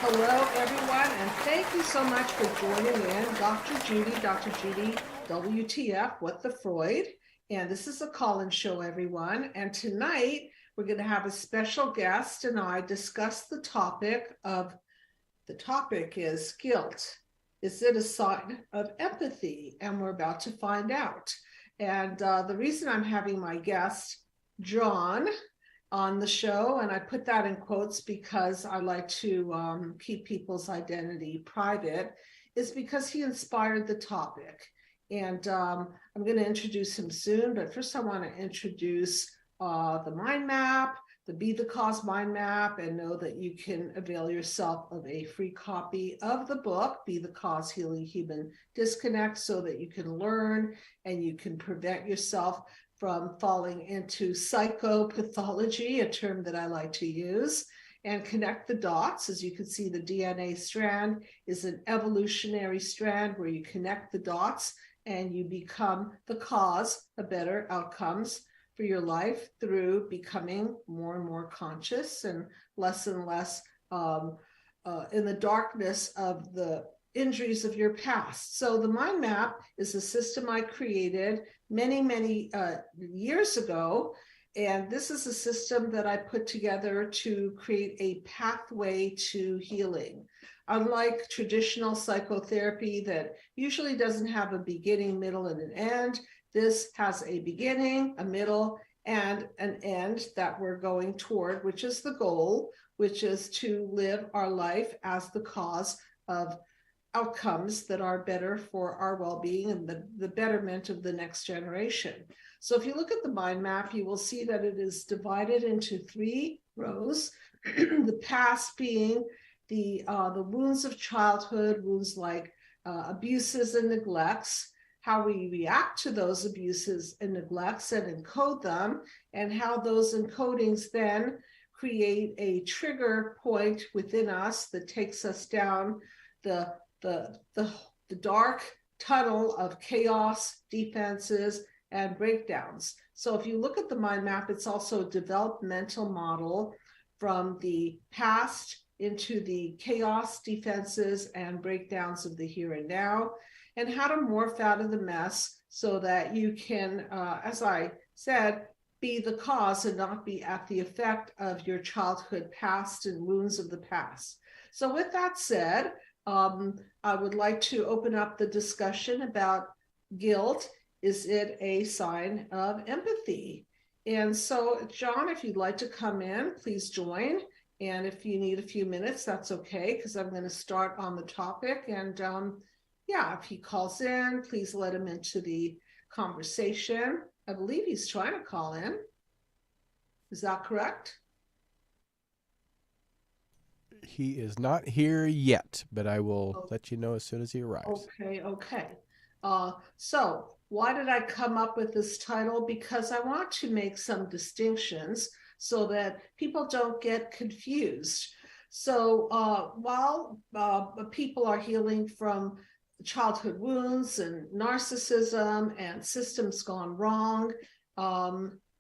Hello, everyone, and thank you so much for joining in. Dr. Judy, WTF, What the Freud? And this is a call-in show, everyone. And tonight, we're going to have a special guest and I discuss the topic is guilt. Is it a sign of empathy? And we're about to find out. And the reason I'm having my guest, John, on the show, and I put that in quotes because I like to keep people's identity private, is because he inspired the topic. And I'm going to introduce him soon, but first I want to introduce the mind map, the Be the Cause mind map, and know that you can avail yourself of a free copy of the book, Be the Cause, Healing Human Disconnect, so that you can learn and you can prevent yourself from falling into psychopathology, a term that I like to use, and connect the dots. As you can see, the DNA strand is an evolutionary strand where you connect the dots and you become the cause of better outcomes for your life through becoming more and more conscious and less in the darkness of the injuries of your past. So the mind map is a system I created many years ago. And this is a system that I put together to create a pathway to healing. Unlike traditional psychotherapy that usually doesn't have a beginning, middle, and an end, this has a beginning, a middle, and an end that we're going toward, which is the goal, which is to live our life as the cause of outcomes that are better for our well-being and the betterment of the next generation. So if you look at the mind map, you will see that it is divided into 3 rows. The past being the wounds of childhood, wounds like abuses and neglects, how we react to those abuses and neglects and encode them, and how those encodings then create a trigger point within us that takes us down the dark tunnel of chaos, defenses, and breakdowns. So if you look at the mind map, it's also a developmental model from the past into the chaos, defenses, and breakdowns of the here and now, and how to morph out of the mess so that you can, as I said, be the cause and not be at the effect of your childhood past and wounds of the past. So with that said, I would like to open up the discussion about guilt. Is it a sign of empathy? And so, John, if you'd like to come in, please join. And if you need a few minutes, that's okay, because I'm going to start on the topic. And if he calls in, please let him into the conversation. I believe he's trying to call in. Is that correct? He is not here yet, but I will let you know as soon as he arrives. Okay. So why did I come up with this title? Because I want to make some distinctions so that people don't get confused. So while people are healing from childhood wounds and narcissism and systems gone wrong,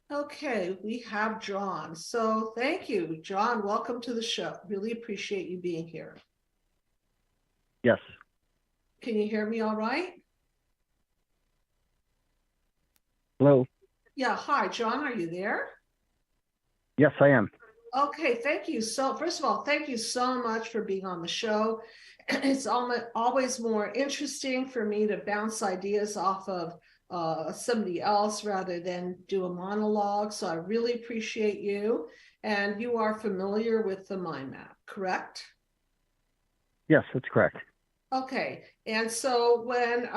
okay, we have John. So thank you, John. Welcome to the show. Really appreciate you being here. Yes. Can you hear me all right? Hello. Yeah. Hi, John. Are you there? Yes, I am. Okay. Thank you. So first of all, thank you so much for being on the show. It's always more interesting for me to bounce ideas off of somebody else rather than do a monologue. So I really appreciate you. And you are familiar with the mind map, correct? Yes, that's correct. Okay. And so when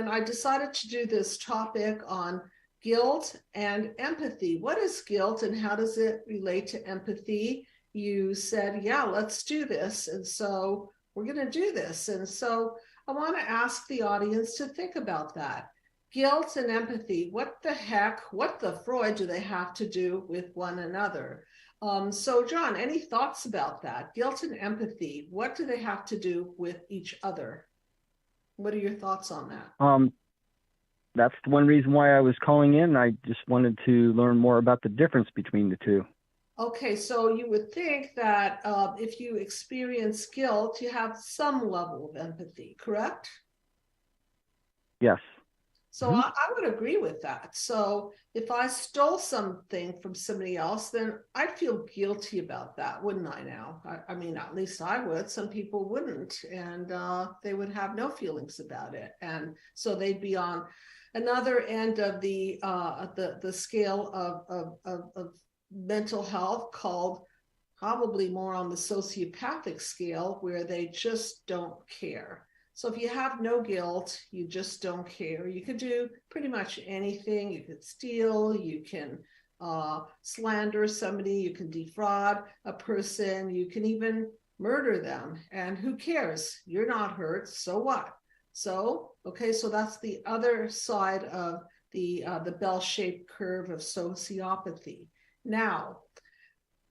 I decided to do this topic on guilt and empathy, what is guilt and how does it relate to empathy? You said, yeah, let's do this. And so we're going to do this. And so I want to ask the audience to think about that. Guilt and empathy, what the heck, what the Freud do they have to do with one another? So John, any thoughts about that? Guilt and empathy, what do they have to do with each other? What are your thoughts on that? That's the one reason why I was calling in. I just wanted to learn more about the difference between the two. Okay, so you would think that if you experience guilt, you have some level of empathy, correct? Yes. So I would agree with that. So if I stole something from somebody else, then I'd feel guilty about that, wouldn't I now? I mean, at least I would. Some people wouldn't, and they would have no feelings about it. And so they'd be on another end of the scale of mental health, called probably more on the sociopathic scale, where they just don't care. So if you have no guilt, you just don't care. You can do pretty much anything. You can steal, you can slander somebody, you can defraud a person, you can even murder them. And who cares? You're not hurt. So what? So, okay, so that's the other side of the bell-shaped curve of sociopathy. Now,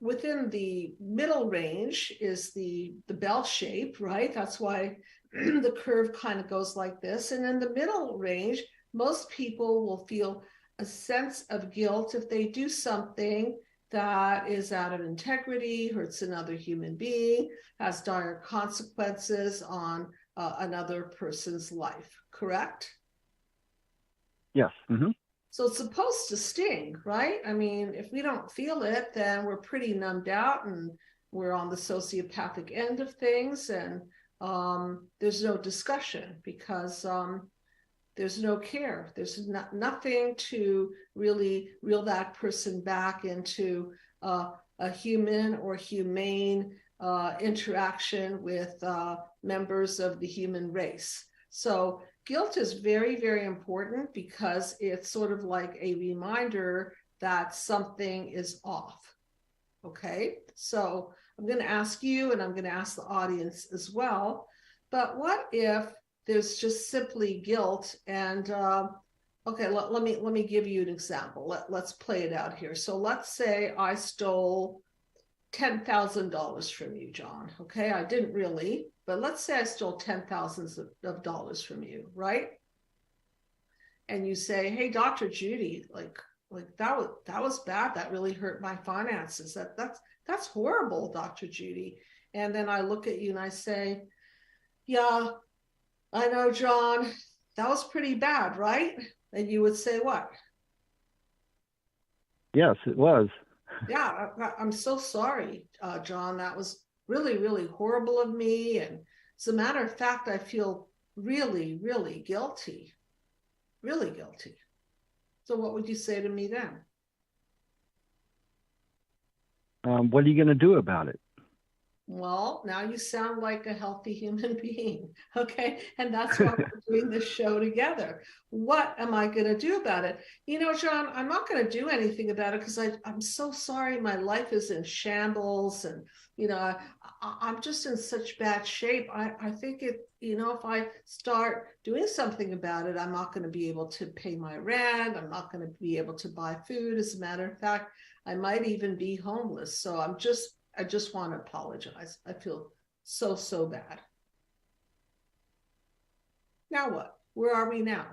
within the middle range is the bell shape, right? That's why the curve kind of goes like this. And in the middle range, most people will feel a sense of guilt if they do something that is out of integrity, hurts another human being, has dire consequences on another person's life, correct? Yes. So it's supposed to sting, right? I mean, if we don't feel it, then we're pretty numbed out and we're on the sociopathic end of things. And there's no discussion because there's no care. There's nothing to really reel that person back into a human or humane interaction with members of the human race. So guilt is very, very important because it's sort of like a reminder that something is off. Okay, so I'm going to ask you, and I'm going to ask the audience as well, but what if there's just simply guilt? And okay, let me give you an example. Let's play it out here. So let's say I stole $10,000 from you, John. Okay, I didn't really, but let's say I stole $10,000 from you, right? And you say, "Hey, Dr. Judy, like that was bad. That really hurt my finances. That's horrible, Dr. Judy." And then I look at you and I say, "Yeah, I know, John. That was pretty bad, right?" And you would say what? Yes, it was. Yeah, I'm so sorry, John. That was really, really horrible of me. And as a matter of fact, I feel really, really guilty, really guilty. So what would you say to me then? What are you going to do about it? Well, now you sound like a healthy human being. Okay. And that's why we're doing this show together. What am I going to do about it? You know, John, I'm not going to do anything about it because I'm so sorry. My life is in shambles and, you know, I'm just in such bad shape. I think if I start doing something about it, I'm not going to be able to pay my rent. I'm not going to be able to buy food. As a matter of fact, I might even be homeless. So I just want to apologize. I feel so bad. Now what? Where are we now?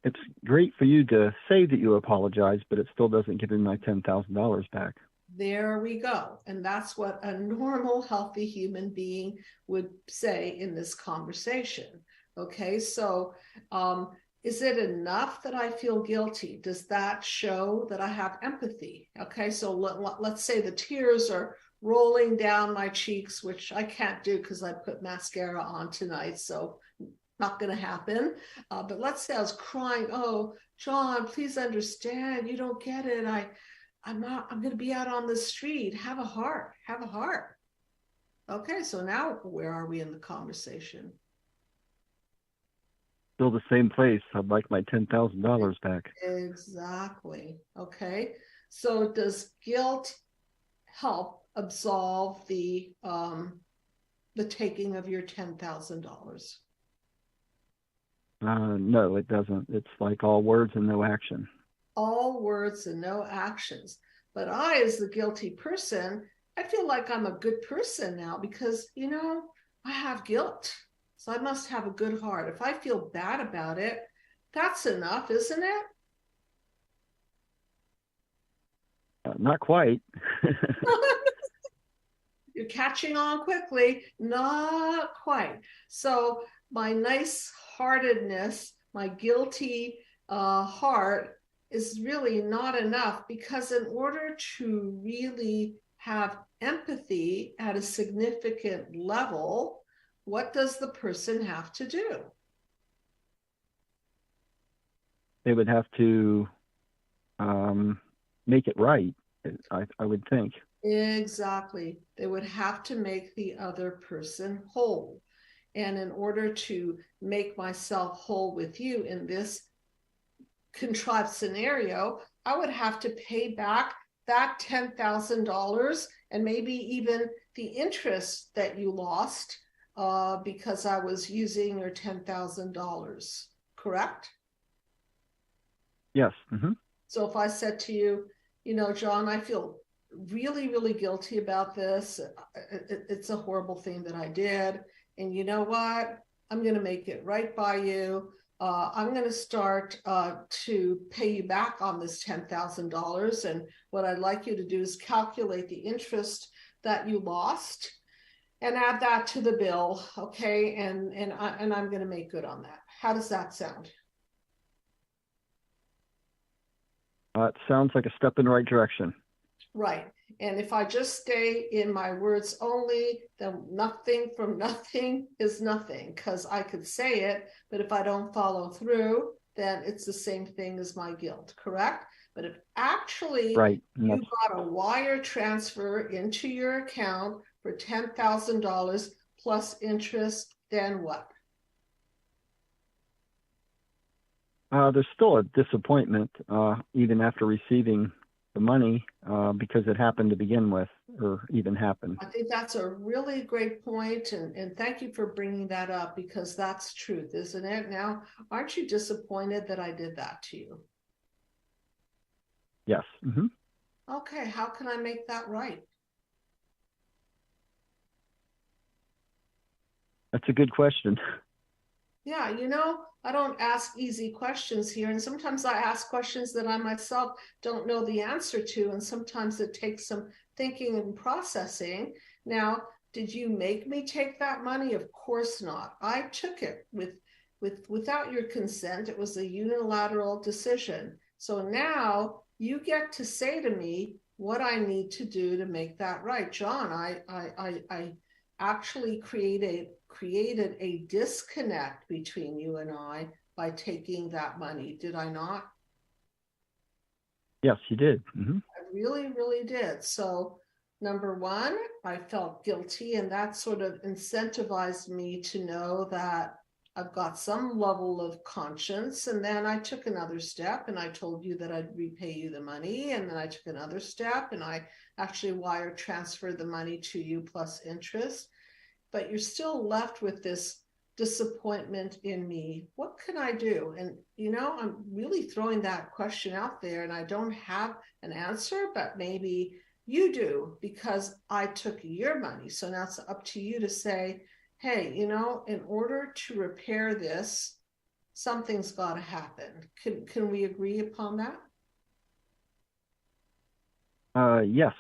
It's great for you to say that you apologize, but it still doesn't give me my $10,000 back. There we go. And that's what a normal, healthy human being would say in this conversation. Okay, so is it enough that I feel guilty? Does that show that I have empathy? Okay, so let's say the tears are rolling down my cheeks, which I can't do because I put mascara on tonight. So not going to happen. But let's say I was crying. "Oh, John, please understand. You don't get it. I'm going to be out on the street. Have a heart. Have a heart." Okay, so now where are we in the conversation? Still the same place. I'd like my $10,000 back. Exactly. Okay. So does guilt help absolve the taking of your $10,000? No, it doesn't. It's like all words and no action. All words and no actions. But I, as the guilty person, I feel like I'm a good person now because, I have guilt. So I must have a good heart. If I feel bad about it, that's enough, isn't it? Not quite. You're catching on quickly. Not quite. So my nice heartedness, my guilty heart is really not enough, because in order to really have empathy at a significant level, what does the person have to do? They would have to make it right, I would think. Exactly. They would have to make the other person whole. And in order to make myself whole with you in this contrived scenario, I would have to pay back that $10,000 and maybe even the interest that you lost because I was using your $10,000. Correct? Yes. Mm-hmm. So if I said to you, John, I feel really, really guilty about this. It's a horrible thing that I did. And you know what? I'm going to make it right by you. I'm going to start to pay you back on this $10,000. And what I'd like you to do is calculate the interest that you lost and add that to the bill. Okay. And I'm going to make good on that. How does that sound? It sounds like a step in the right direction. Right. And if I just stay in my words only, then nothing from nothing is nothing, because I could say it, but if I don't follow through, then it's the same thing as my guilt, correct? But if actually right. you got a wire transfer into your account for $10,000 plus interest, then what? There's still a disappointment, even after receiving the money, because it happened to begin with, or even happened. I think that's a really great point, and thank you for bringing that up, because that's truth, isn't it? Now, aren't you disappointed that I did that to you? Yes. Mm-hmm. Okay, how can I make that right? That's a good question. Yeah, I don't ask easy questions here, and sometimes I ask questions that I myself don't know the answer to, and sometimes it takes some thinking and processing. Now, did you make me take that money? Of course not. I took it without your consent. It was a unilateral decision. So now you get to say to me what I need to do to make that right. John, I actually created a disconnect between you and I by taking that money. Did I not? Yes, you did. Mm-hmm. I really, really did. So, number one, I felt guilty, and that sort of incentivized me to know that I've got some level of conscience. And then I took another step and I told you that I'd repay you the money. And then I took another step and I actually wire transferred the money to you plus interest. But you're still left with this disappointment in me. What can I do? And, I'm really throwing that question out there, and I don't have an answer, but maybe you do, because I took your money. So now it's up to you to say, hey, in order to repair this, something's got to happen. Can we agree upon that? Yes.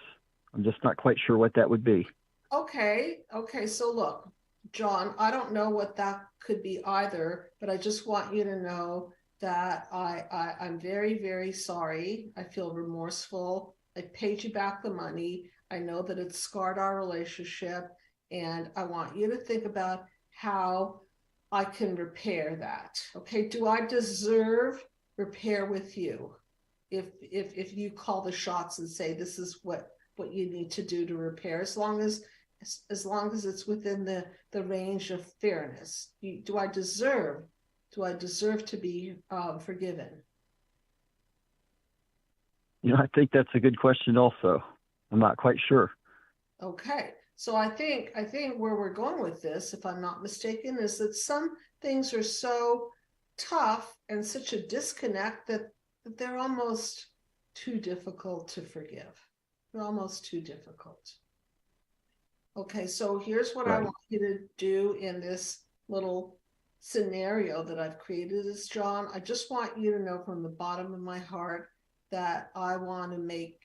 I'm just not quite sure what that would be. Okay. So look, John, I don't know what that could be either, but I just want you to know that I'm very, very sorry. I feel remorseful. I paid you back the money. I know that it scarred our relationship, and I want you to think about how I can repair that. Okay. Do I deserve repair with you? If you call the shots and say this is what you need to do to repair, as long as it's within the range of fairness. Do I deserve to be forgiven? I think that's a good question also. I'm not quite sure. Okay. So I think where we're going with this, if I'm not mistaken, is that some things are so tough and such a disconnect that they're almost too difficult to forgive. They're almost too difficult. Okay, so here's what I want you to do in this little scenario that I've created is, John, I just want you to know from the bottom of my heart that I want to make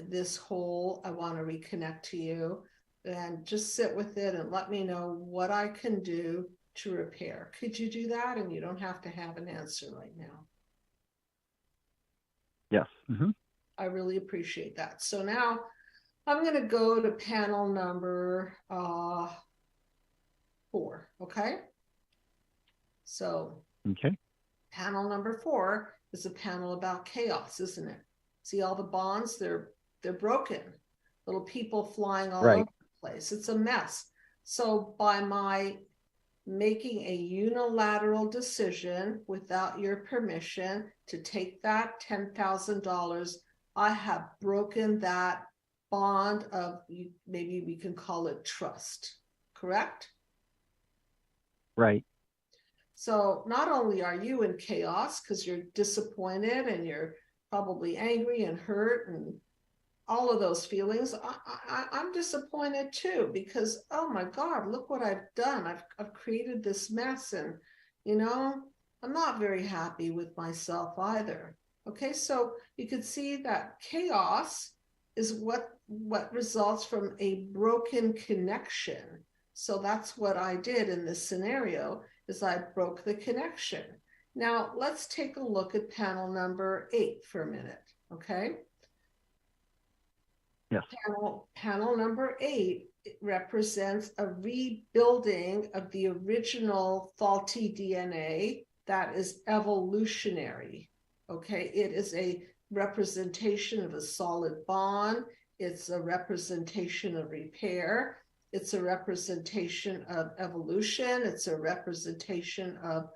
this hole. I want to reconnect to you, and just sit with it and let me know what I can do to repair. Could you do that? And you don't have to have an answer right now. Yes. Mm-hmm. I really appreciate that. So now I'm going to go to panel number 4. Okay. So Okay. panel number 4 is a panel about chaos, isn't it? See all the bonds, they're broken. Little people flying all over the place. It's a mess. So by my making a unilateral decision without your permission to take that $10,000, I have broken that bond of, maybe we can call it trust, correct? Right. So not only are you in chaos because you're disappointed and you're probably angry and hurt and all of those feelings, I'm disappointed too, because, oh my God, look what I've done. I've created this mess, and, I'm not very happy with myself either. Okay, so you could see that chaos is what results from a broken connection. So that's what I did in this scenario, is I broke the connection. Now let's take a look at panel number 8 for a minute, okay? Yes. Panel number 8 represents a rebuilding of the original faulty DNA that is evolutionary. Okay, it is a representation of a solid bond. It's a representation of repair. It's a representation of evolution. It's a representation of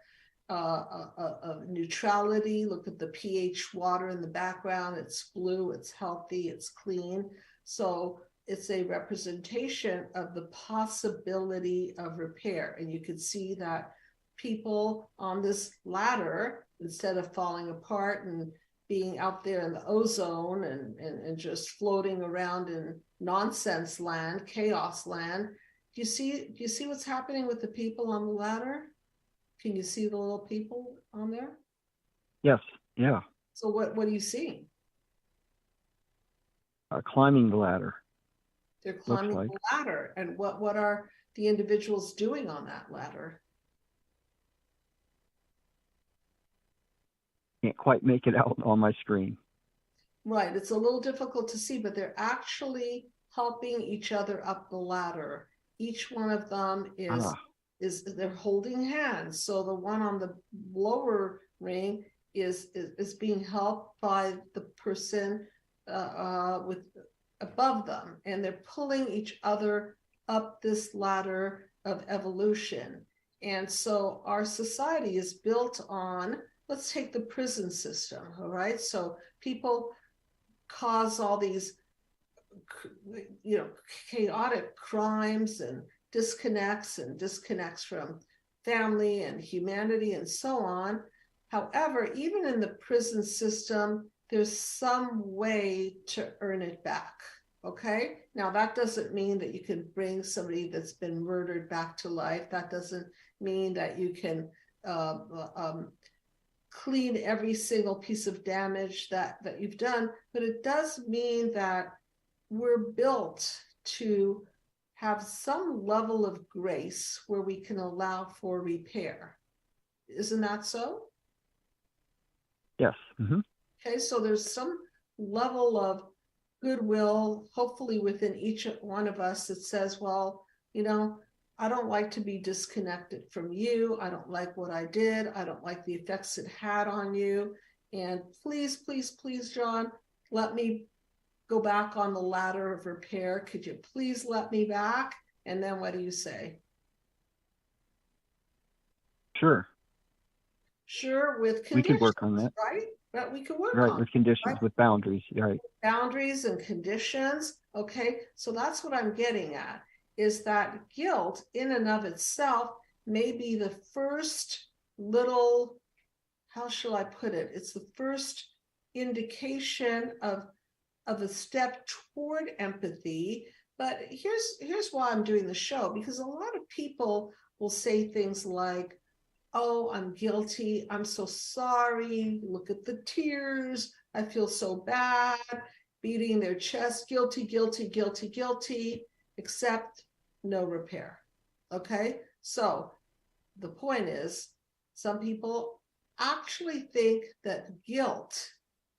neutrality. Look at the pH water in the background. It's blue, it's healthy, it's clean. So it's a representation of the possibility of repair. And you can see that people on this ladder, instead of falling apart and being out there in the ozone and just floating around in nonsense land, chaos land, do you see what's happening with the people on the ladder? Can you see the little people on there? Yes. Yeah. So what do you see? Climbing the ladder. They're climbing the ladder. And what are the individuals doing on that ladder? Can't quite make it out on my screen. Right. It's a little difficult to see, but they're actually helping each other up the ladder. Each one of them is they're holding hands. So the one on the lower ring is being helped by the person with above them, and they're pulling each other up this ladder of evolution. And so our society is built on, let's take the prison system, all right? So people cause all these, chaotic crimes and disconnects from family and humanity and so on. However, even in the prison system, there's some way to earn it back. Okay. Now that doesn't mean that you can bring somebody that's been murdered back to life. That doesn't mean that you can clean every single piece of damage that you've done, but it does mean that we're built to have some level of grace where we can allow for repair. Isn't that so? Yes. Mm-hmm. Okay, so there's some level of goodwill, hopefully within each one of us, that says, well, I don't like to be disconnected from you. I don't like what I did. I don't like the effects it had on you. And please, please, please, John, let me go back on the ladder of repair. Could you please let me back? And then what do you say? Sure. Sure, with conditions. We could work on that. Right? But we could work on with conditions, right? With boundaries, right? Boundaries and conditions. Okay, so that's what I'm getting at, is that guilt in and of itself may be the first little, how shall I put it? It's the first indication of a step toward empathy. But here's why I'm doing the show, because a lot of people will say things like, oh, I'm guilty. I'm so sorry. Look at the tears. I feel so bad. beating their chest, guilty, guilty, guilty, guilty, except no repair. Okay, so the point is, some people actually think that guilt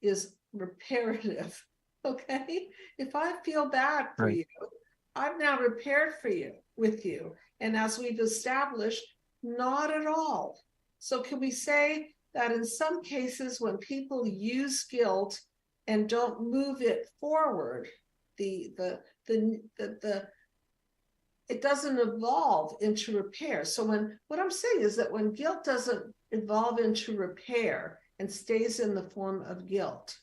is reparative. Okay, if I feel bad for Right. you, I've now repaired for you with you. And as we've established, not at all. So can we say that in some cases when people use guilt and don't move it forward, the it doesn't evolve into repair. So when what I'm saying is that when guilt doesn't evolve into repair and stays in the form of guilt,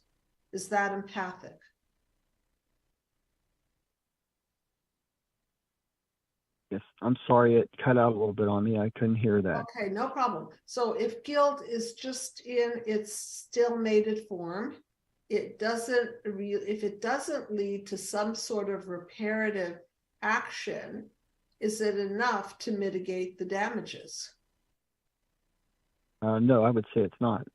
is that empathic? Yes. I'm sorry, it cut out a little bit on me. I couldn't hear that. Okay, no problem. So if guilt is just in its still mated form, it doesn't if it doesn't lead to some sort of reparative action, is it enough to mitigate the damages? No, I would say it's not.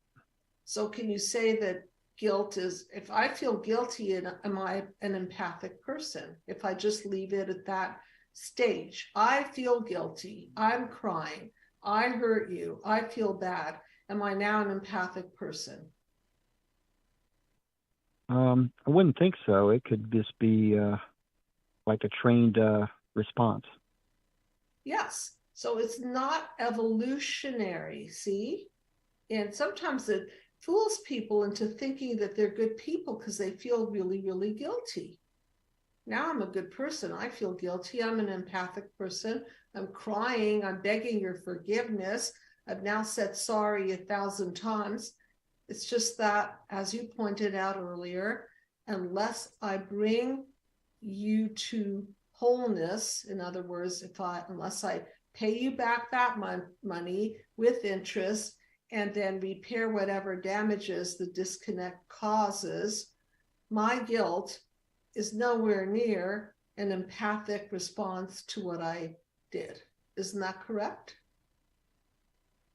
So can you say that guilt is, if I feel guilty, am I an empathic person? If I just leave it at that stage, I feel guilty, I'm crying, I hurt you, I feel bad. Am I now an empathic person? I wouldn't think so. It could just be like a trained response. Yes. So it's not evolutionary, see? And sometimes it fools people into thinking that they're good people because they feel really, really guilty. Now I'm a good person. I feel guilty. I'm an empathic person. I'm crying. I'm begging your forgiveness. I've now said sorry 1,000 times. It's just that, as you pointed out earlier, unless I bring you to wholeness, in other words, unless I pay you back that money with interest and then repair whatever damages the disconnect causes, my guilt is nowhere near an empathic response to what I did. Isn't that correct?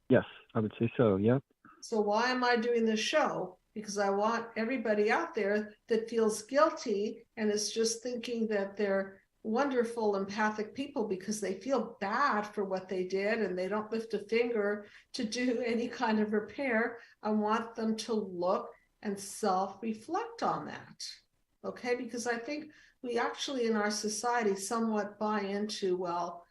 Yes, I would say so. Yep. So why am I doing this show? Because I want everybody out there that feels guilty and is just thinking that they're wonderful, empathic people because they feel bad for what they did and they don't lift a finger to do any kind of repair. I want them to look and self-reflect on that. Okay, because I think we actually in our society somewhat buy into, well,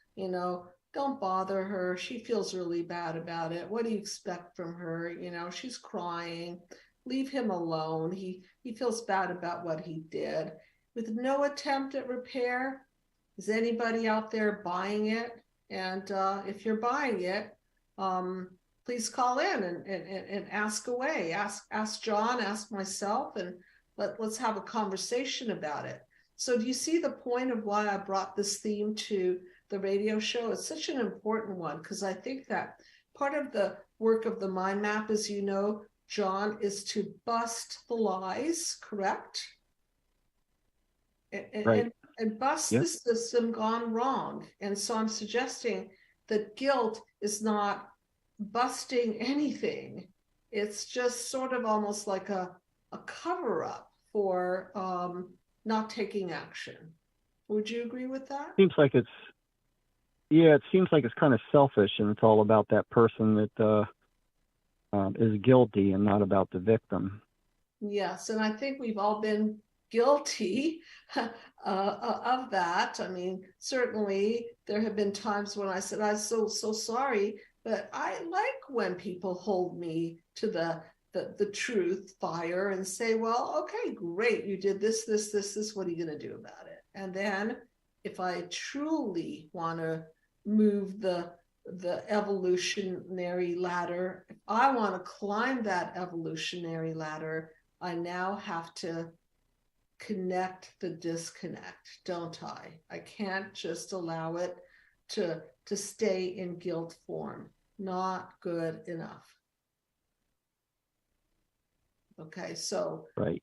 don't bother her. She feels really bad about it. What do you expect from her? She's crying. Leave him alone. He feels bad about what he did. With no attempt at repair. Is anybody out there buying it? And if you're buying it, please call in and ask away. Ask John, ask myself, and let's have a conversation about it. So do you see the point of why I brought this theme to the radio show? It's such an important one because I think that part of the work of the mind map, as you know, John, is to bust the lies, correct? Right. And bust Yep. the system gone wrong. And so I'm suggesting that guilt is not busting anything. It's just sort of almost like a cover up for not taking action. Would you agree with that? Seems like it seems like it's kind of selfish, and it's all about that person that is guilty and not about the victim. Yes, and I think we've all been guilty of that. I mean, certainly there have been times when I said, I'm so sorry, but I like when people hold me to the truth fire and say, well, okay, great, you did this, what are you going to do about it? And then if I truly want to move the evolutionary ladder, if I want to climb that evolutionary ladder, I now have to connect the disconnect, don't I? I can't just allow it to stay in guilt form. Not good enough. Okay, so right.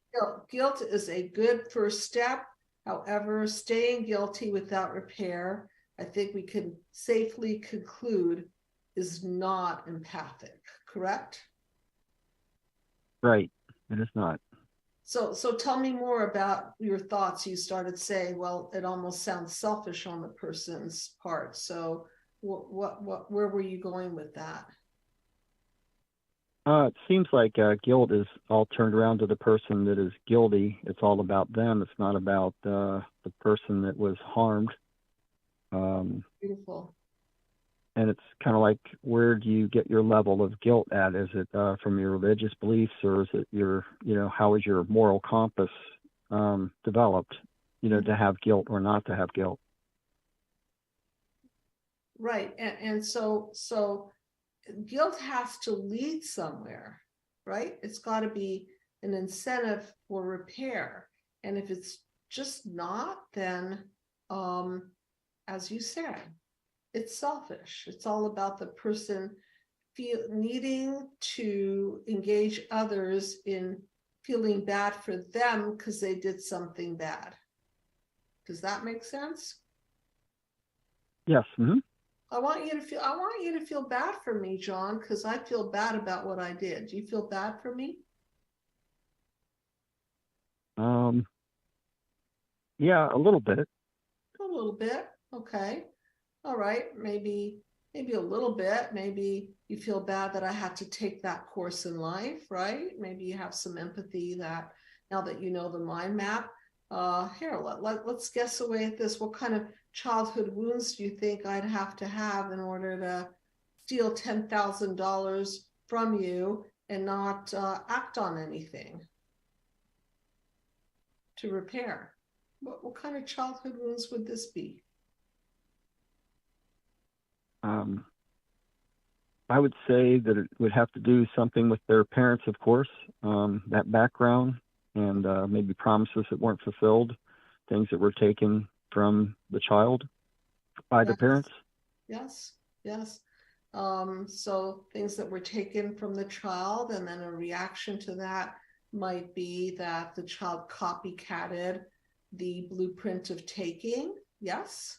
Guilt is a good first step. However, staying guilty without repair, I think we can safely conclude, is not empathic, correct? Right. It is not. So tell me more about your thoughts. You started saying, well, it almost sounds selfish on the person's part. So where were you going with that? It seems like guilt is all turned around to the person that is guilty. It's all about them. It's not about the person that was harmed. Beautiful. And it's kind of like, where do you get your level of guilt at? Is it from your religious beliefs, or is it how is your moral compass developed, to have guilt or not to have guilt? Right. And so guilt has to lead somewhere, right? It's got to be an incentive for repair. And if it's just not, then as you said, it's selfish. It's all about the person needing to engage others in feeling bad for them because they did something bad. Does that make sense? Yes. Mm-hmm. I want you to feel bad for me, John, because I feel bad about what I did. Do you feel bad for me? Yeah, a little bit. A little bit. Okay. All right. Maybe a little bit. Maybe you feel bad that I had to take that course in life, right? Maybe you have some empathy that now that you know the mind map. Here, let's guess away at this. What kind of childhood wounds do you think I'd have to have in order to steal $10,000 from you and not act on anything to repair? What kind of childhood wounds would this be? I would say that it would have to do something with their parents, of course, that background, and maybe promises that weren't fulfilled, things that were taken from the child by the parents. Yes, yes. So things that were taken from the child, and then a reaction to that might be that the child copycatted the blueprint of taking. Yes.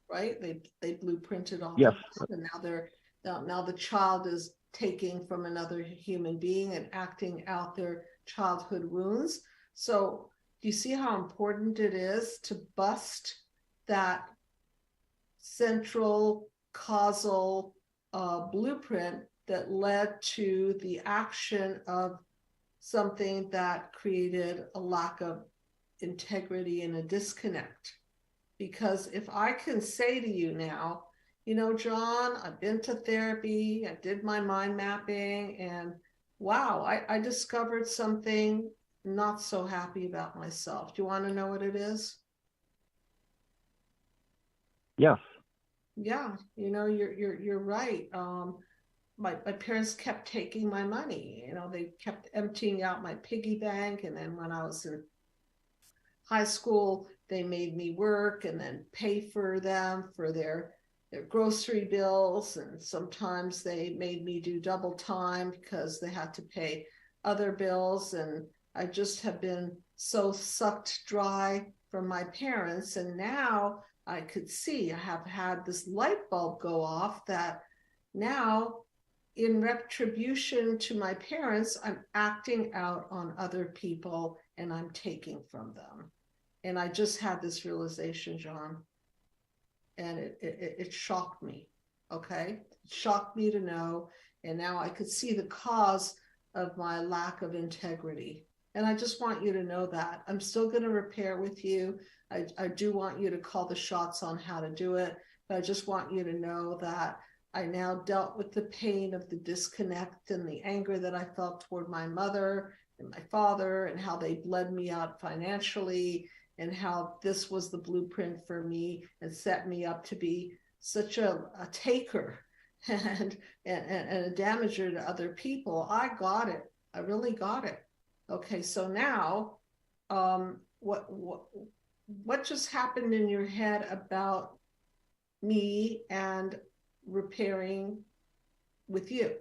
Right? They blueprinted off Yes. of it, and now the child is taking from another human being and acting out their childhood wounds. So do you see how important it is to bust that central causal blueprint that led to the action of something that created a lack of integrity and a disconnect? Because if I can say to you now, John, I've been to therapy, I did my mind mapping, and wow, I discovered something not so happy about myself. Do you want to know what it is? Yes. Yeah, you're right. My parents kept taking my money. They kept emptying out my piggy bank, and then when I was in high school, they made me work and then pay for them for their grocery bills, and sometimes they made me do double time because they had to pay other bills, and I just have been so sucked dry from my parents. And now I could see I have had this light bulb go off that now, in retribution to my parents, I'm acting out on other people and I'm taking from them. And I just had this realization, John, and it shocked me. Okay. It shocked me to know. And now I could see the cause of my lack of integrity. And I just want you to know that I'm still going to repair with you. I do want you to call the shots on how to do it. But I just want you to know that I now dealt with the pain of the disconnect and the anger that I felt toward my mother and my father, and how they bled me out financially, and how this was the blueprint for me and set me up to be such a taker and a damager to other people. I got it. I really got it. Okay, so now, what just happened in your head about me and repairing with you?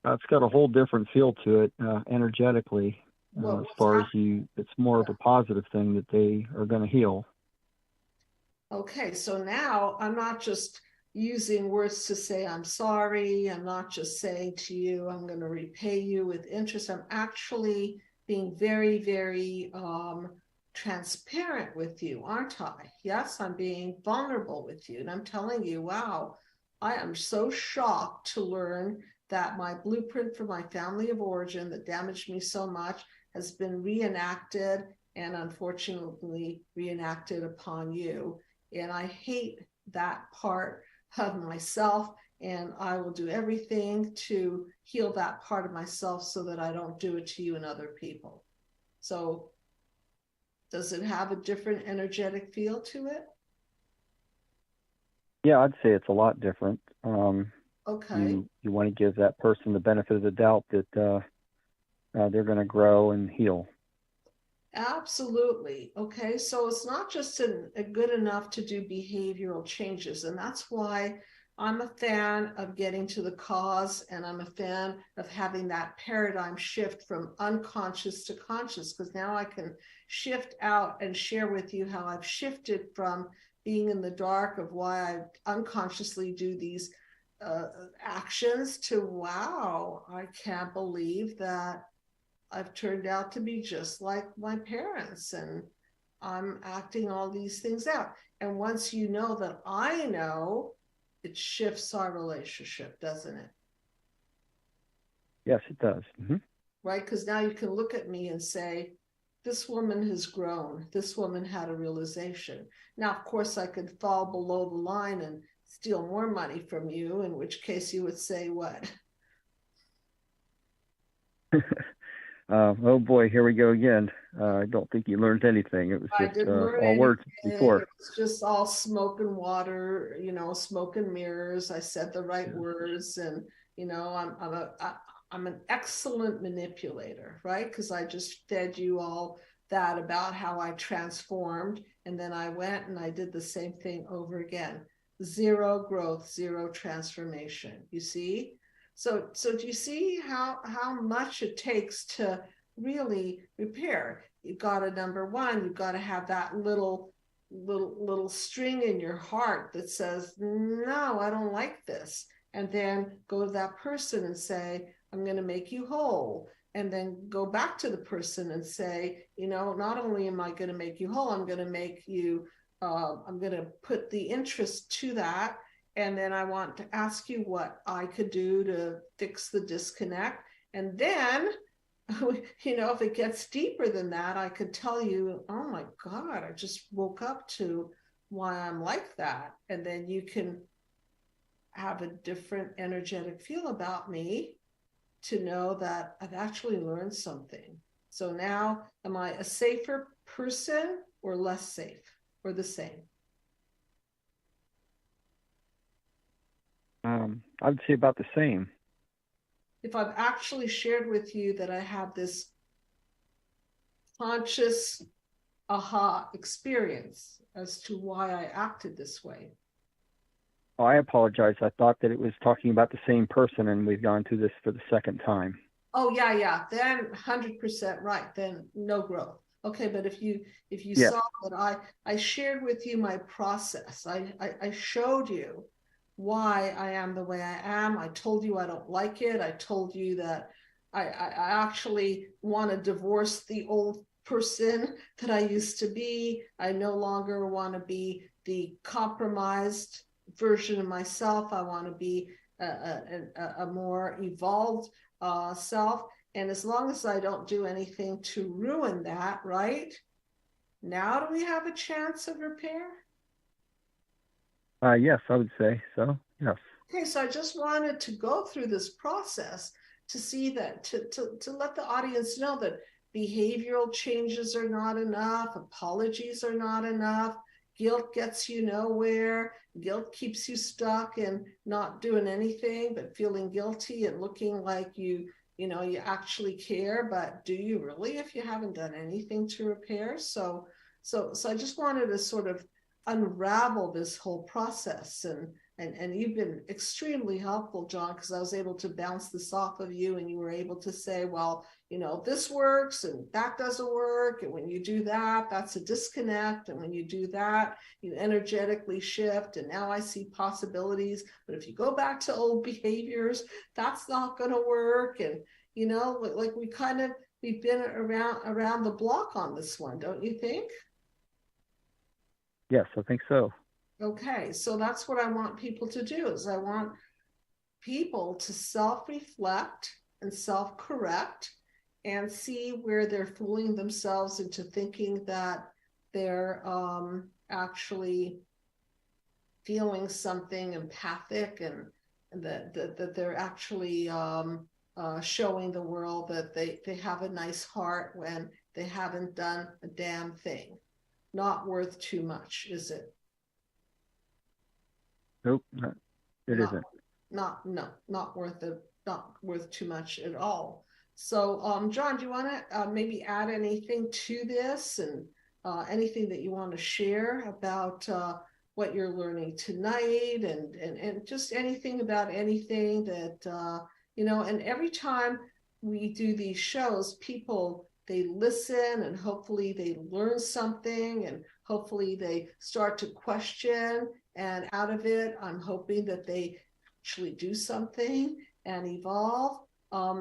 It's got a whole different feel to it energetically. As far as it's more of a positive thing that they are going to heal. Okay, so now I'm not just using words to say, I'm sorry. I'm not just saying to you, I'm going to repay you with interest. I'm actually being very, very transparent with you, aren't I? Yes, I'm being vulnerable with you. And I'm telling you, wow, I am so shocked to learn that my blueprint for my family of origin that damaged me so much has been reenacted and unfortunately reenacted upon you. And I hate that part of myself, and I will do everything to heal that part of myself so that I don't do it to you and other people. So does it have a different energetic feel to it? Yeah, I'd say it's a lot different. Okay. You want to give that person the benefit of the doubt that they're going to grow and heal. Absolutely. Okay. So it's not just a good enough to do behavioral changes. And that's why I'm a fan of getting to the cause, and I'm a fan of having that paradigm shift from unconscious to conscious, because now I can shift out and share with you how I've shifted from being in the dark of why I unconsciously do these actions to, wow, I can't believe that I've turned out to be just like my parents, and I'm acting all these things out. And once you know that I know, it shifts our relationship, doesn't it? Yes, it does. Mm-hmm. Right? Because now you can look at me and say, this woman has grown. This woman had a realization. Now, of course, I could fall below the line and steal more money from you, in which case you would say, what? Oh boy, here we go again. I don't think you learned anything. It was I just didn't learn all words anything. before. It was just all smoke and water, smoke and mirrors. I said the right Yeah. words, and I'm an excellent manipulator, right? Because I just fed you all that about how I transformed, and then I went and I did the same thing over again. Zero growth, zero transformation. You see? So do you see how much it takes to really repair? You got to, number one, you've got to have that little string in your heart that says, no, I don't like this. And then go to that person and say, I'm going to make you whole. And then go back to the person and say, not only am I going to make you whole, I'm going to make you, I'm going to put the interest to that. And then I want to ask you what I could do to fix the disconnect. And then if it gets deeper than that, I could tell you, oh my God, I just woke up to why I'm like that. And then you can have a different energetic feel about me to know that I've actually learned something. So now, am I a safer person or less safe or the same? I would say about the same. If I've actually shared with you that I have this conscious aha experience as to why I acted this way. Oh, I apologize. I thought that it was talking about the same person, and we've gone through this for the second time. Oh yeah. Then 100% right. Then no growth. Okay, but if you Yes. saw that I shared with you my process, I showed you why I am the way I am. I told you I don't like it. I told you that I actually want to divorce the old person that I used to be. I no longer want to be the compromised version of myself. I want to be a more evolved self. And as long as I don't do anything to ruin that, right? Now do we have a chance of repair? Yes, I would say so. Yes. Okay, so I just wanted to go through this process to see that, to let the audience know that behavioral changes are not enough, apologies are not enough, guilt gets you nowhere, guilt keeps you stuck and not doing anything, but feeling guilty and looking like you actually care, but do you really if you haven't done anything to repair? So I just wanted to sort of unravel this whole process and And you've been extremely helpful, John, because I was able to bounce this off of you, and you were able to say, well, this works and that doesn't work. And when you do that, that's a disconnect. And when you do that, you energetically shift. And now I see possibilities. But if you go back to old behaviors, that's not going to work. And, like we've been around the block on this one, don't you think? Yes, I think so. Okay, so that's what I want people to do is I want people to self-reflect and self-correct and see where they're fooling themselves into thinking that they're actually feeling something empathic and that they're actually showing the world that they have a nice heart when they haven't done a damn thing. Not worth too much, is it? Nope, it isn't. Not worth too much at all. So, John, do you want to maybe add anything to this and anything that you want to share about what you're learning tonight and just anything about anything that, and every time we do these shows, people, they listen and hopefully they learn something and hopefully they start to question, and out of it, I'm hoping that they actually do something and evolve.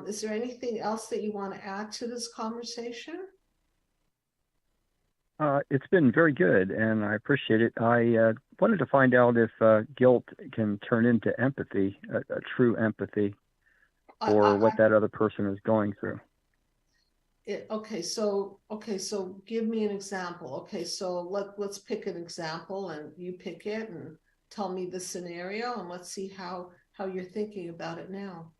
Is there anything else that you want to add to this conversation? It's been very good, and I appreciate it. I wanted to find out if guilt can turn into empathy, a true empathy for what that other person is going through. So give me an example. Okay, so let's pick an example, and you pick it and tell me the scenario, and let's see how you're thinking about it now.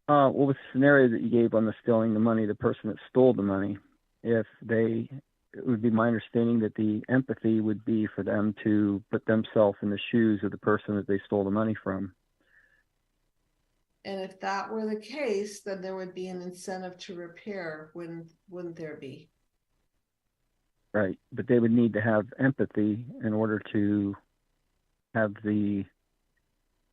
Well, with the scenario that you gave on the stealing the money, the person that stole the money, it would be my understanding that the empathy would be for them to put themselves in the shoes of the person that they stole the money from. And if that were the case, then there would be an incentive to repair, wouldn't there be? Right. But they would need to have empathy in order to have the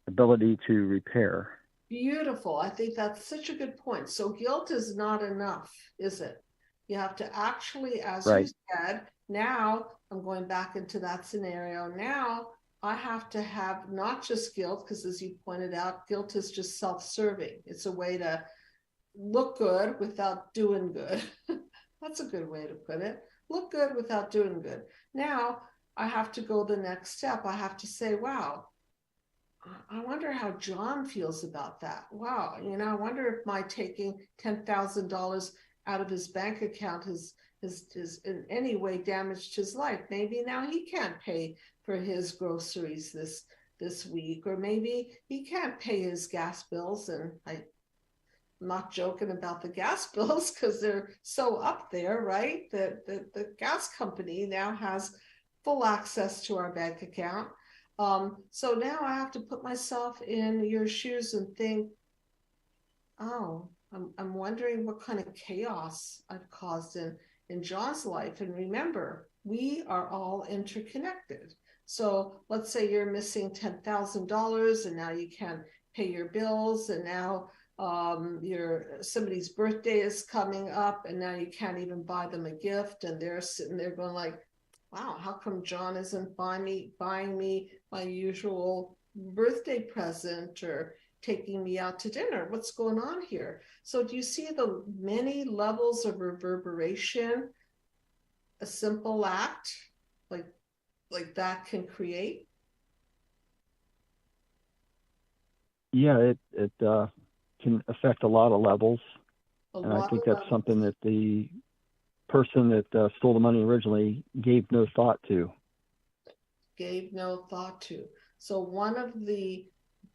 ability to repair. Beautiful. I think that's such a good point. So guilt is not enough, is it? You have to actually, as you said, now I'm going back into that scenario. Now I have to have not just guilt, because as you pointed out, guilt is just self-serving. It's a way to look good without doing good. That's a good way to put it. Look good without doing good. Now I have to go the next step. I have to say, wow, I wonder how John feels about that. Wow, I wonder if my taking $10,000 out of his bank account has in any way damaged his life. Maybe now he can't pay for his groceries this week, or maybe he can't pay his gas bills. And I'm not joking about the gas bills because they're so up there, right? The gas company now has full access to our bank account. So now I have to put myself in your shoes and think, oh, I'm wondering what kind of chaos I've caused in John's life. And remember, we are all interconnected. So let's say you're missing $10,000 and now you can't pay your bills, and now somebody's birthday is coming up and now you can't even buy them a gift, and they're sitting there going like, wow, how come John isn't buying me my usual birthday present or taking me out to dinner? What's going on here? So do you see the many levels of reverberation a simple act like that can create? Yeah, it can affect a lot of levels. And I think that's something that the person that stole the money originally gave no thought to. So one of the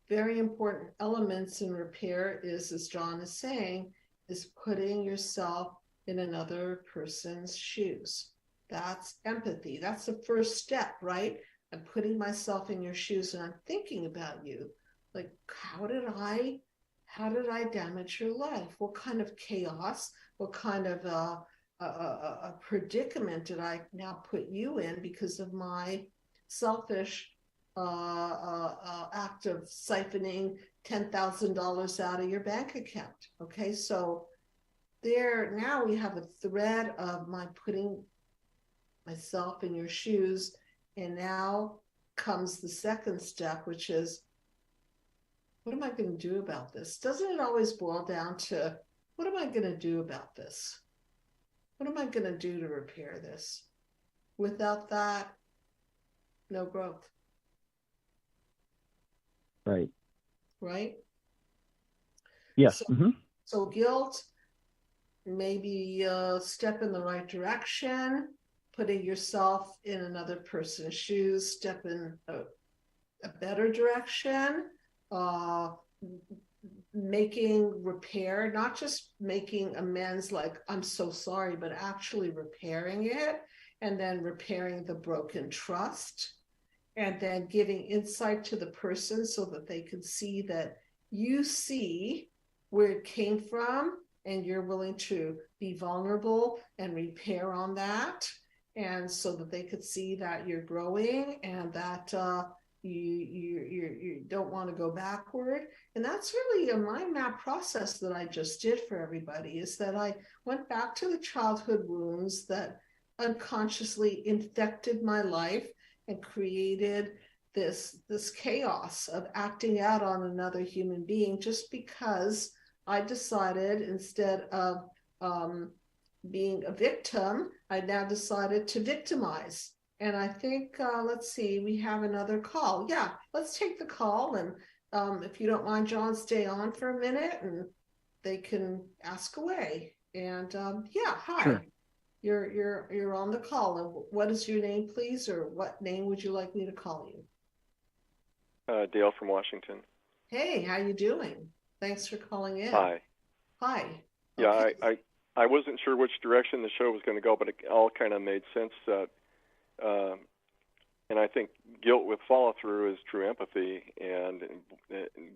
very important elements in repair is, as John is saying, is putting yourself in another person's shoes. That's empathy. That's the first step, right? I'm putting myself in your shoes and I'm thinking about you. Like, how did I damage your life? What kind of chaos? What kind of a predicament did I now put you in because of my selfish act of siphoning $10,000 out of your bank account. Okay, so there now we have a thread of my putting myself in your shoes, and now comes the second step, which is, what am I going to do about this? Doesn't it always boil down to, what am I going to do about this? What am I going to do to repair this? Without that, no growth. Right. Right? Yes. So guilt, maybe a step in the right direction, putting yourself in another person's shoes, step in a better direction, making repair, not just making amends like I'm so sorry, but actually repairing it, and then repairing the broken trust, and then giving insight to the person so that they can see that you see where it came from, and you're willing to be vulnerable and repair on that, and so that they could see that you're growing and that you don't want to go backward. And that's really a mind map process that I just did for everybody, is that I went back to the childhood wounds that unconsciously infected my life and created this chaos of acting out on another human being, just because I decided, instead of being a victim, I now decided to victimize. And I think, let's see, we have another call. Yeah, let's take the call. And if you don't mind, John, stay on for a minute and they can ask away. And yeah, hi. Sure. You're on the call. And what is your name, please? Or what name would you like me to call you? Dale from Washington. Hey, how you doing? Thanks for calling in. Hi. Hi. Yeah, Okay. I wasn't sure which direction the show was going to go, but it all kind of made sense. And I think guilt with follow-through is true empathy, and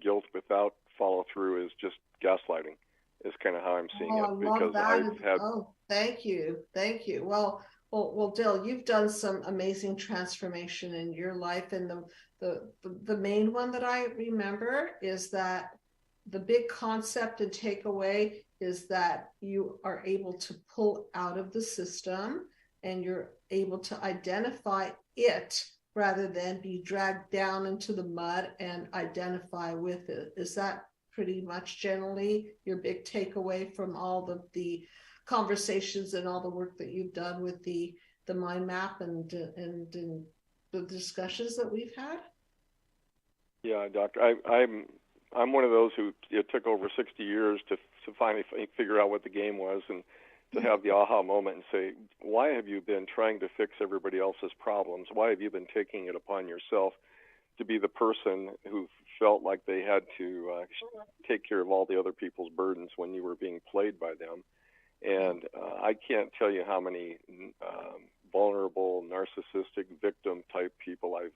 guilt without follow-through is just gaslighting, is kind of how I'm seeing it. I love Because that. Oh, thank you. Thank you. Well, Dill, you've done some amazing transformation in your life. And the main one that I remember is that the big concept and takeaway is that you are able to pull out of the system, and you're able to identify it rather than be dragged down into the mud and identify with it. Is that pretty much generally your big takeaway from all the conversations and all the work that you've done with the mind map and the discussions that we've had? Yeah, Doctor, I'm one of those who it took over 60 years to finally figure out what the game was, and to have the aha moment and say, why have you been trying to fix everybody else's problems? Why have you been taking it upon yourself to be the person who felt like they had to take care of all the other people's burdens when you were being played by them? And I can't tell you how many vulnerable, narcissistic, victim-type people I've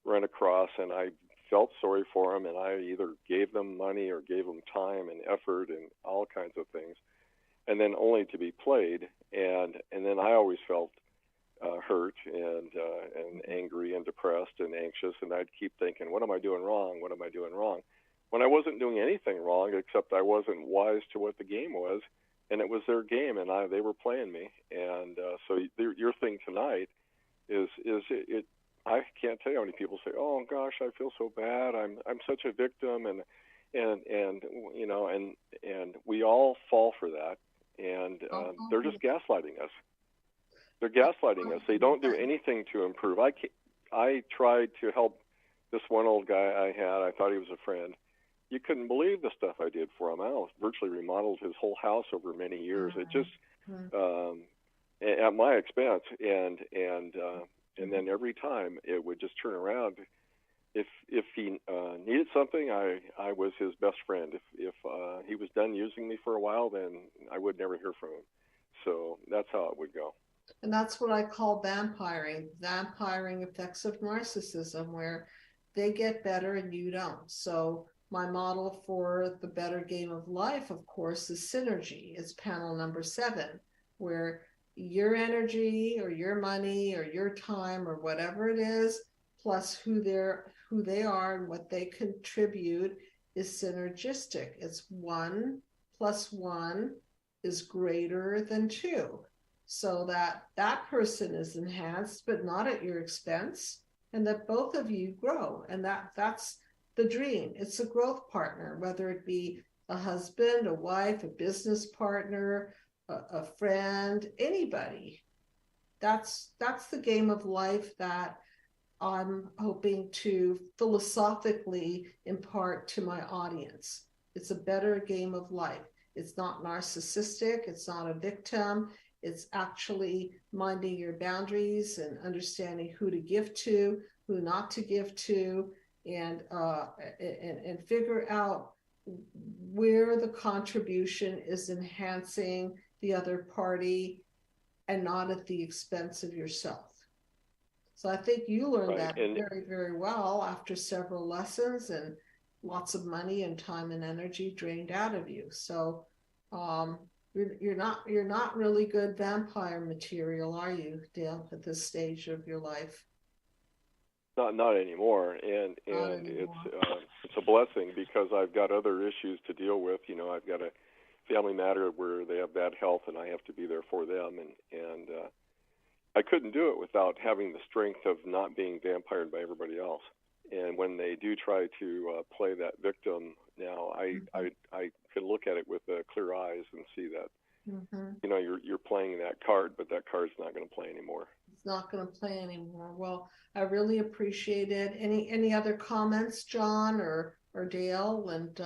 run across, and I felt sorry for them, and I either gave them money or gave them time and effort and all kinds of things, and then only to be played. And then I always felt hurt and angry and depressed and anxious, and I'd keep thinking, what am I doing wrong? What am I doing wrong? When I wasn't doing anything wrong, except I wasn't wise to what the game was, and it was their game, and they were playing me. And so your thing tonight is it. I can't tell you how many people say, "Oh gosh, I feel so bad. I'm such a victim," and you know, and we all fall for that, and they're just gaslighting us. They're gaslighting us. They don't do anything to improve. I tried to help this one old guy I had. I thought he was a friend. You couldn't believe the stuff I did for him. I virtually remodeled his whole house over many years. It just at my expense, and then every time it would just turn around. If he needed something, I was his best friend. If he was done using me for a while, then I would never hear from him. So that's how it would go. And that's what I call vampiring effects of narcissism, where they get better and you don't. So my model for the better game of life, of course, is synergy. It's panel number 7, where your energy or your money or your time or whatever it is, plus who they are and what they contribute is synergistic. It's 1 + 1 is greater than 2. So that person is enhanced, but not at your expense, and that both of you grow. And that's the dream. It's a growth partner, whether it be a husband, a wife, a business partner, a friend, anybody. That's the game of life that I'm hoping to philosophically impart to my audience. It's a better game of life. It's not narcissistic. It's not a victim. It's actually minding your boundaries and understanding who to give to, who not to give to, and figure out where the contribution is enhancing the other party and not at the expense of yourself. So I think you learned that very, very well after several lessons and lots of money and time and energy drained out of you. So you're not really good vampire material, are you, Dale, at this stage of your life? Not anymore, and it's a blessing because I've got other issues to deal with. You know, I've got a family matter where they have bad health, and I have to be there for them, and I couldn't do it without having the strength of not being vampired by everybody else. And when they do try to play that victim now, I can look at it with clear eyes and see that you know you're playing that card, but that card's not going to play anymore. It's not going to play anymore. Well, I really appreciate it. Any other comments, John or Dale? And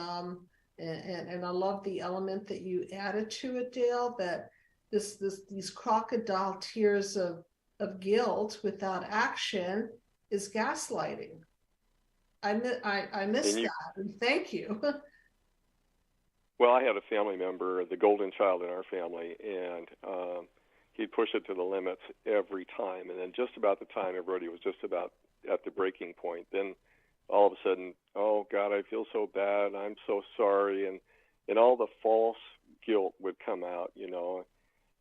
I love the element that you added to it, Dale, that these crocodile tears of guilt without action is gaslighting. I missed that, and thank you. Well, I had a family member, the golden child in our family, and he'd push it to the limits every time. And then just about the time everybody was just about at the breaking point, then all of a sudden, oh, God, I feel so bad. I'm so sorry. And all the false guilt would come out, you know.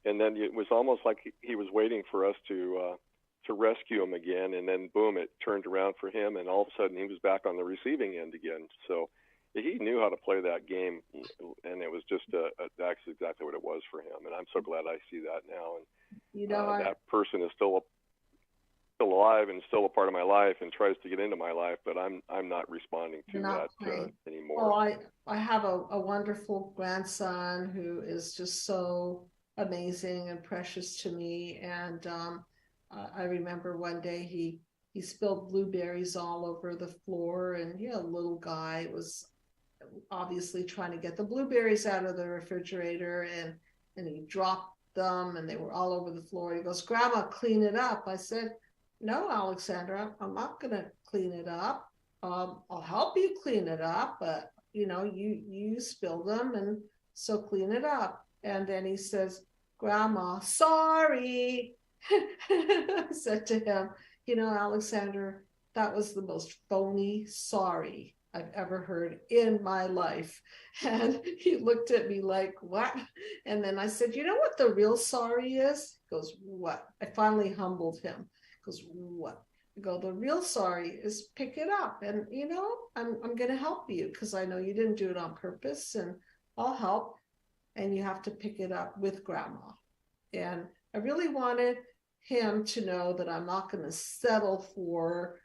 And then it was almost like he was waiting for us to rescue him again. And then, boom, it turned around for him. And all of a sudden he was back on the receiving end again. So he knew how to play that game. And it was just that's exactly what it was for him. And I'm so glad I see that now. And you know, that person is still alive and still a part of my life and tries to get into my life, but I'm not responding to that anymore. Well, I have a wonderful grandson who is just so amazing and precious to me, and I remember one day he spilled blueberries all over the floor, and a little guy was obviously trying to get the blueberries out of the refrigerator, and he dropped them and they were all over the floor. He goes, "Grandma, clean it up." I said, "No, Alexandra, I'm not going to clean it up. I'll help you clean it up, but you spilled them, and so clean it up." And then he says, "Grandma, sorry." I said to him, "Alexander, that was the most phony sorry I've ever heard in my life." And he looked at me like, "What?" And then I said, "You know what the real sorry is?" He goes, "What?" I finally humbled him. He goes, "What?" I go, "The real sorry is pick it up. And, I'm going to help you because I know you didn't do it on purpose, and I'll help. And you have to pick it up with Grandma." And I really wanted him to know that I'm not going to settle for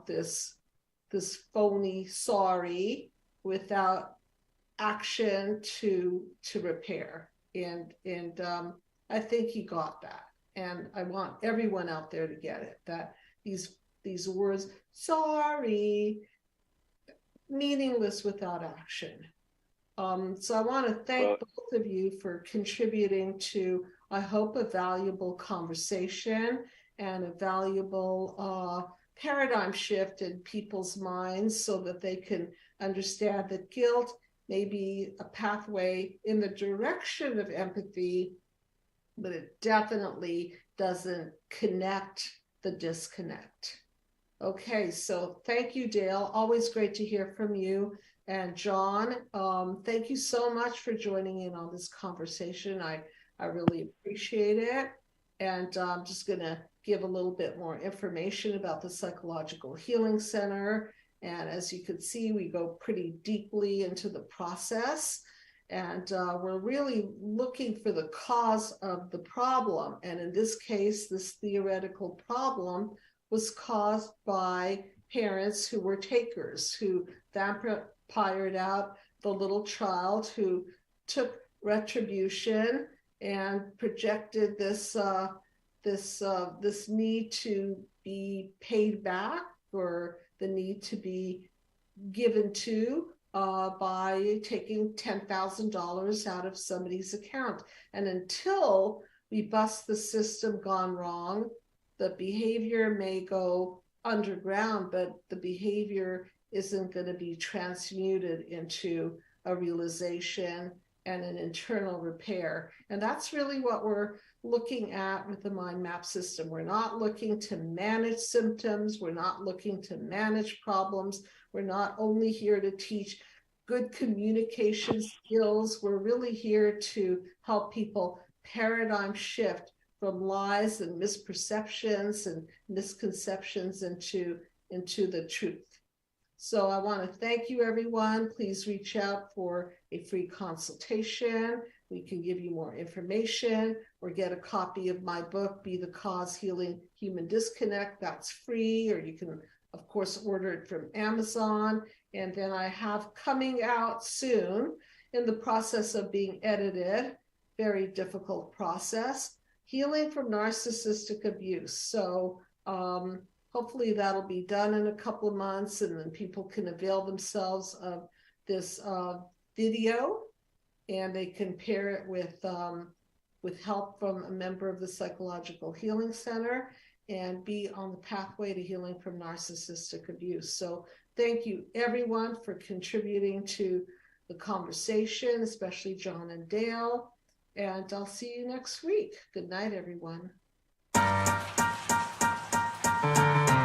this phony sorry without action to repair. And I think he got that. And I want everyone out there to get it, that these words, sorry, meaningless without action. So I want to thank both of you for contributing to, I hope, a valuable conversation and a valuable paradigm shift in people's minds so that they can understand that guilt may be a pathway in the direction of empathy, but it definitely doesn't connect the disconnect. Okay, so thank you, Dale. Always great to hear from you. And John, thank you so much for joining in on this conversation. I really appreciate it. And I'm just going to give a little bit more information about the Psychological Healing Center. And as you can see, we go pretty deeply into the process. And we're really looking for the cause of the problem. And in this case, this theoretical problem was caused by parents who were takers, who vampired out the little child, who took retribution and projected this need to be paid back, or the need to be given to by taking $10,000 out of somebody's account. And until we bust the system gone wrong, the behavior may go underground, but the behavior isn't going to be transmuted into a realization and an internal repair. And that's really what we're looking at with the mind map system. We're not looking to manage symptoms. We're not looking to manage problems. We're not only here to teach good communication skills. We're really here to help people paradigm shift from lies and misperceptions and misconceptions into the truth. So I want to thank you, everyone. Please reach out for a free consultation. We can give you more information, or get a copy of my book, Be the Cause: Healing Human Disconnect. That's free, or you can, of course, order it from Amazon. And then I have coming out soon, in the process of being edited, very difficult process, Healing from Narcissistic Abuse. So hopefully that'll be done in a couple of months, and then people can avail themselves of this video, and they can pair it with help from a member of the Psychological Healing Center, and be on the pathway to healing from narcissistic abuse. So thank you, everyone, for contributing to the conversation, especially John and Dale. And I'll see you next week. Good night, everyone.